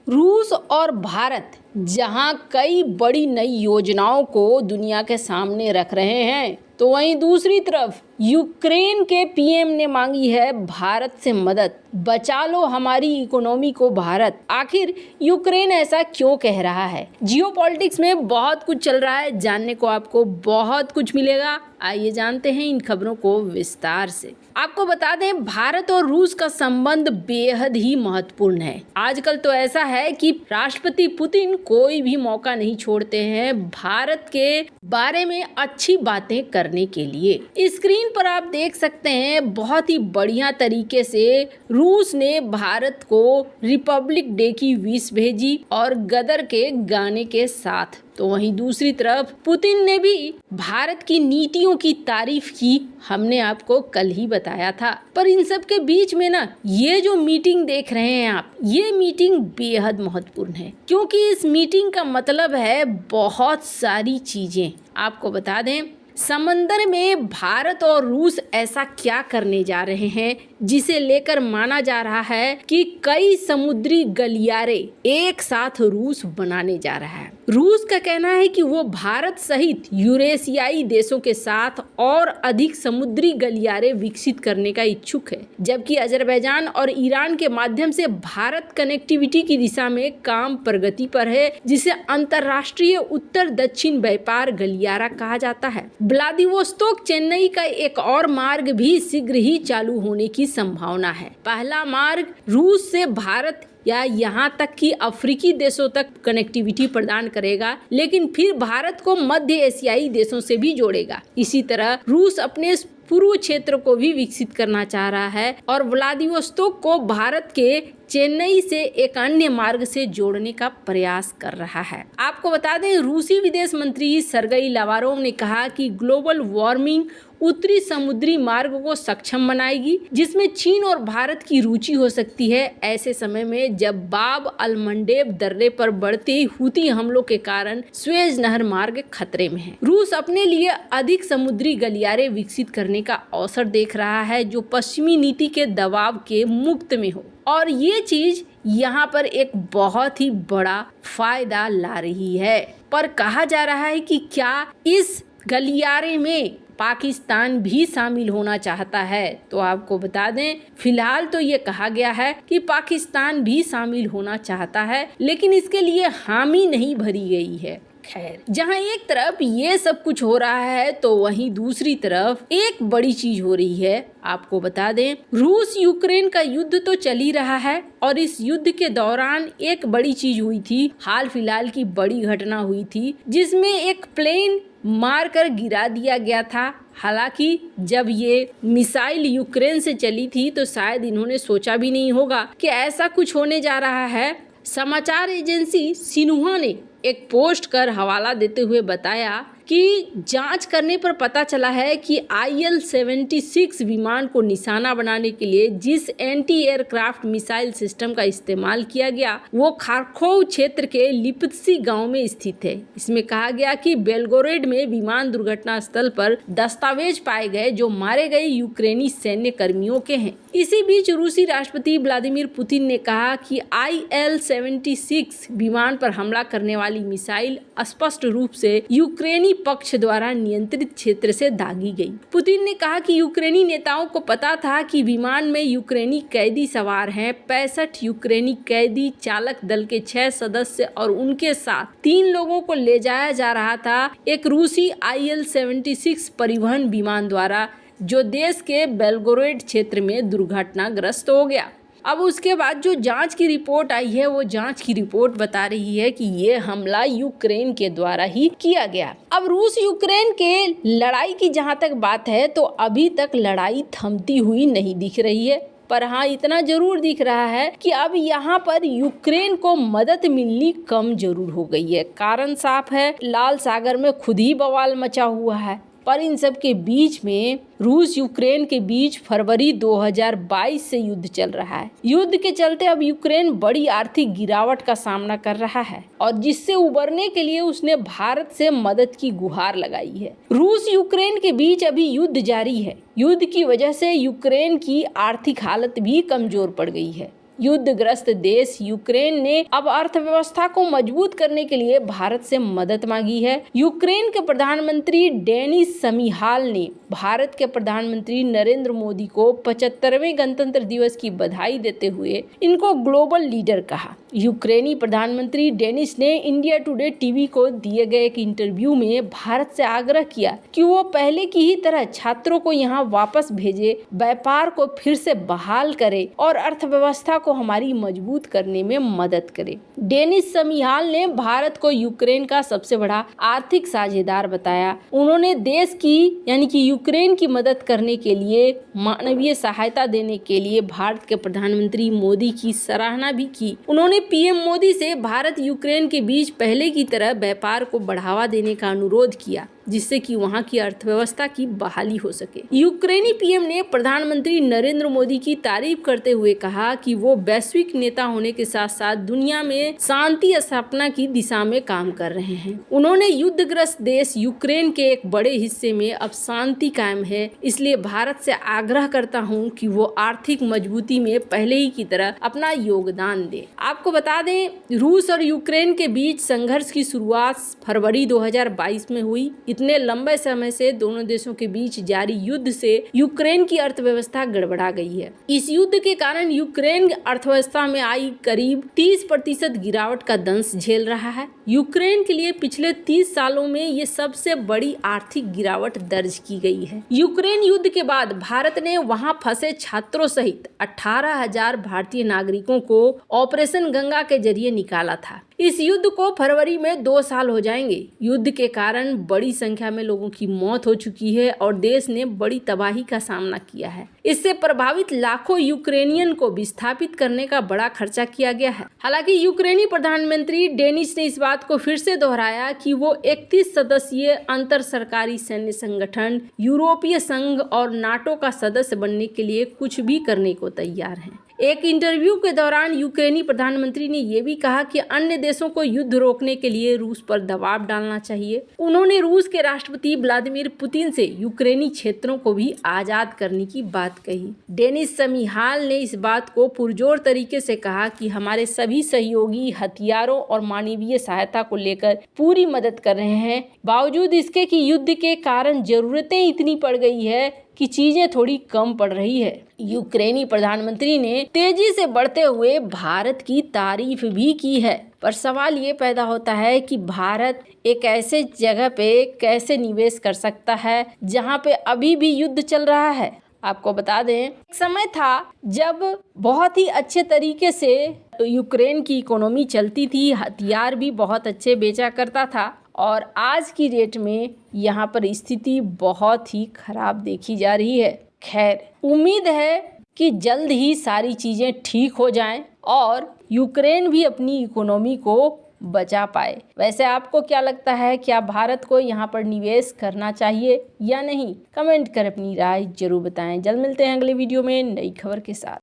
रूस और भारत जहां कई बड़ी नई योजनाओं को दुनिया के सामने रख रहे हैं, तो वहीं दूसरी तरफ यूक्रेन के पीएम ने मांगी है भारत से मदद। बचा लो हमारी इकोनॉमी को भारत। आखिर यूक्रेन ऐसा क्यों कह रहा है? जियोपॉलिटिक्स में बहुत कुछ चल रहा है, जानने को आपको बहुत कुछ मिलेगा। आइए जानते हैं इन खबरों को विस्तार से। आपको बता दें, भारत और रूस का संबंध बेहद ही महत्वपूर्ण है। आजकल तो ऐसा है कि राष्ट्रपति पुतिन कोई भी मौका नहीं छोड़ते हैं भारत के बारे में अच्छी बातें करने के लिए। स्क्रीन पर आप देख सकते हैं, बहुत ही बढ़िया तरीके से रूस ने भारत को रिपब्लिक डे की विश भेजी और गदर के गाने के साथ। तो वहीं दूसरी तरफ पुतिन ने भी भारत की नीतियों की तारीफ की। हमने आपको कल ही बताया था। पर इन सब के बीच में ना, ये जो मीटिंग देख रहे हैं आप, ये मीटिंग बेहद महत्वपूर्ण है, क्योंकि इस मीटिंग का मतलब है बहुत सारी चीजें। आपको बता दें, समंदर में भारत और रूस ऐसा क्या करने जा रहे हैं जिसे लेकर माना जा रहा है कि कई समुद्री गलियारे एक साथ रूस बनाने जा रहा है। रूस का कहना है कि वो भारत सहित यूरेशियाई देशों के साथ और अधिक समुद्री गलियारे विकसित करने का इच्छुक है, जबकि अजरबैजान और ईरान के माध्यम से भारत कनेक्टिविटी की दिशा में काम प्रगति पर है, जिसे अंतर्राष्ट्रीय उत्तर दक्षिण व्यापार गलियारा कहा जाता है। व्लादिवोस्तोक चेन्नई का एक और मार्ग भी शीघ्र ही चालू होने की संभावना है। पहला मार्ग रूस से भारत या यहाँ तक कि अफ्रीकी देशों तक कनेक्टिविटी प्रदान करेगा, लेकिन फिर भारत को मध्य एशियाई देशों से भी जोड़ेगा। इसी तरह रूस अपने पूर्व क्षेत्र को भी विकसित करना चाह रहा है और व्लादिवोस्तोक को भारत के चेन्नई से एक अन्य मार्ग से जोड़ने का प्रयास कर रहा है। आपको बता दें, रूसी विदेश मंत्री सर्गेई लावारोव ने कहा कि ग्लोबल वार्मिंग उत्तरी समुद्री मार्ग को सक्षम बनाएगी, जिसमें चीन और भारत की रुचि हो सकती है, ऐसे समय में जब बाब अल मंडेब दर्रे पर बढ़ते हूती हमलों के कारण स्वेज नहर मार्ग खतरे में है। रूस अपने लिए अधिक समुद्री गलियारे विकसित करने का अवसर देख रहा है, जो पश्चिमी नीति के दबाव के मुक्त में हो, और ये चीज यहाँ पर एक बहुत ही बड़ा फायदा ला रही है। पर कहा जा रहा है कि क्या इस गलियारे में पाकिस्तान भी शामिल होना चाहता है? तो आपको बता दें, फिलहाल तो ये कहा गया है कि पाकिस्तान भी शामिल होना चाहता है, लेकिन इसके लिए हामी नहीं भरी गई है। खैर, जहां एक तरफ ये सब कुछ हो रहा है, तो वहीं दूसरी तरफ एक बड़ी चीज हो रही है। आपको बता दें, रूस यूक्रेन का युद्ध तो चल ही रहा है और इस युद्ध के दौरान एक बड़ी चीज हुई थी। हाल फिलहाल की बड़ी घटना हुई थी, जिसमें एक प्लेन मारकर गिरा दिया गया था। हालांकि जब ये मिसाइल यूक्रेन से चली थी, तो शायद इन्होंने सोचा भी नहीं होगा कि ऐसा कुछ होने जा रहा है। समाचार एजेंसी सिन्हुआ ने एक पोस्ट कर हवाला देते हुए बताया कि जांच करने पर पता चला है कि IL-76 विमान को निशाना बनाने के लिए जिस एंटी एयरक्राफ्ट मिसाइल सिस्टम का इस्तेमाल किया गया, वो खारकोव क्षेत्र के लिपित्सी गांव में स्थित है। इसमें कहा गया कि बेलगोरेड में विमान दुर्घटना स्थल पर दस्तावेज पाए गए जो मारे गए यूक्रेनी सैन्य कर्मियों के हैं। इसी बीच रूसी राष्ट्रपति व्लादिमीर पुतिन ने कहा कि IL-76 विमान पर हमला करने वाली मिसाइल स्पष्ट रूप से यूक्रेनी पक्ष द्वारा नियंत्रित क्षेत्र से दागी गई। पुतिन ने कहा कि यूक्रेनी नेताओं को पता था कि विमान में यूक्रेनी कैदी सवार हैं। 65 यूक्रेनी कैदी, चालक दल के 6 सदस्य और उनके साथ 3 लोगों को ले जाया जा रहा था एक रूसी IL-76 परिवहन विमान द्वारा, जो देश के बेलगोरेड क्षेत्र में दुर्घटनाग्रस्त हो गया। अब उसके बाद जो जांच की रिपोर्ट आई है, वो जांच की रिपोर्ट बता रही है कि ये हमला यूक्रेन के द्वारा ही किया गया। अब रूस यूक्रेन के लड़ाई की जहां तक बात है, तो अभी तक लड़ाई थमती हुई नहीं दिख रही है। पर हाँ, इतना जरूर दिख रहा है कि अब यहाँ पर यूक्रेन को मदद मिलनी कम जरूर हो गई है। कारण साफ है, लाल सागर में खुद ही बवाल मचा हुआ है। पर इन सब के बीच में रूस यूक्रेन के बीच फरवरी 2022 से युद्ध चल रहा है। युद्ध के चलते अब यूक्रेन बड़ी आर्थिक गिरावट का सामना कर रहा है और जिससे उबरने के लिए उसने भारत से मदद की गुहार लगाई है। रूस यूक्रेन के बीच अभी युद्ध जारी है। युद्ध की वजह से यूक्रेन की आर्थिक हालत भी कमजोर पड़ गई है। युद्धग्रस्त देश यूक्रेन ने अब अर्थव्यवस्था को मजबूत करने के लिए भारत से मदद मांगी है। यूक्रेन के प्रधानमंत्री डेनिस शमिहाल ने भारत के प्रधानमंत्री नरेंद्र मोदी को 75वें गणतंत्र दिवस की बधाई देते हुए इनको ग्लोबल लीडर कहा। यूक्रेनी प्रधानमंत्री डेनिस ने इंडिया टुडे टीवी को दिए गए एक इंटरव्यू में भारत से आग्रह किया कि वो पहले की ही तरह छात्रों को यहाँ वापस भेजे, व्यापार को फिर से बहाल करे और अर्थव्यवस्था को हमारी मजबूत करने में मदद करे। डेनिस शमिहाल ने भारत को यूक्रेन का सबसे बड़ा आर्थिक साझेदार बताया। उन्होंने देश की यानी कि यूक्रेन की मदद करने के लिए, मानवीय सहायता देने के लिए भारत के प्रधानमंत्री मोदी की सराहना भी की। उन्होंने पीएम मोदी से भारत यूक्रेन के बीच पहले की तरह व्यापार को बढ़ावा देने का अनुरोध किया, जिससे कि वहां की अर्थव्यवस्था की बहाली हो सके। यूक्रेनी पीएम ने प्रधानमंत्री नरेंद्र मोदी की तारीफ करते हुए कहा कि वो वैश्विक नेता होने के साथ साथ दुनिया में शांति स्थापना की दिशा में काम कर रहे हैं। उन्होंने युद्धग्रस्त देश यूक्रेन के एक बड़े हिस्से में अब शांति कायम है, इसलिए भारत से आग्रह करता हूं कि वो आर्थिक मजबूती में पहले ही की तरह अपना योगदान दे। आपको बता दें, रूस और यूक्रेन के बीच संघर्ष की शुरुआत फरवरी 2022 में हुई। इतने लंबे समय से दोनों देशों के बीच जारी युद्ध से यूक्रेन की अर्थव्यवस्था गड़बड़ा गई है। इस युद्ध के कारण यूक्रेन अर्थव्यवस्था में आई करीब 30% गिरावट का दंश झेल रहा है। यूक्रेन के लिए पिछले 30 सालों में ये सबसे बड़ी आर्थिक गिरावट दर्ज की गई है। यूक्रेन युद्ध के बाद भारत ने वहां फंसे छात्रों सहित 18,000 भारतीय नागरिकों को ऑपरेशन गंगा के जरिए निकाला था। इस युद्ध को फरवरी में 2 साल हो जाएंगे। युद्ध के कारण बड़ी संख्या में लोगों की मौत हो चुकी है और देश ने बड़ी तबाही का सामना किया है। इससे प्रभावित लाखों यूक्रेनियन को विस्थापित करने का बड़ा खर्चा किया गया है। हालांकि यूक्रेनी प्रधानमंत्री डेनिस ने इस बात को फिर से दोहराया कि वो 31 सदस्यीय अंतर सरकारी सैन्य संगठन, यूरोपीय संघ और नाटो का सदस्य बनने के लिए कुछ भी करने को तैयार हैं। एक इंटरव्यू के दौरान यूक्रेनी प्रधानमंत्री ने यह भी कहा कि अन्य देशों को युद्ध रोकने के लिए रूस पर दबाव डालना चाहिए। उन्होंने रूस के राष्ट्रपति व्लादिमीर पुतिन से यूक्रेनी क्षेत्रों को भी आजाद करने की बात कही। डेनिस शमिहाल ने इस बात को पुरजोर तरीके से कहा कि हमारे सभी सहयोगी हथियारों और मानवीय सहायता को लेकर पूरी मदद कर रहे हैं, बावजूद इसके कि युद्ध के कारण जरूरतें इतनी पड़ गई है कि चीजें थोड़ी कम पड़ रही है। यूक्रेनी प्रधानमंत्री ने तेजी से बढ़ते हुए भारत की तारीफ भी की है, पर सवाल ये पैदा होता है कि भारत एक ऐसे जगह पे कैसे निवेश कर सकता है जहां पे अभी भी युद्ध चल रहा है। आपको बता दें, एक समय था जब बहुत ही अच्छे तरीके से यूक्रेन की इकोनॉमी चलती थी, हथियार भी बहुत अच्छे बेचा करता था, और आज की डेट में यहाँ पर स्थिति बहुत ही खराब देखी जा रही है। खैर, उम्मीद है कि जल्द ही सारी चीज़ें ठीक हो जाएं और यूक्रेन भी अपनी इकोनॉमी को बचा पाए। वैसे आपको क्या लगता है, क्या भारत को यहाँ पर निवेश करना चाहिए या नहीं? कमेंट कर अपनी राय जरूर बताएं। जल्द मिलते हैं अगले वीडियो में नई खबर के साथ।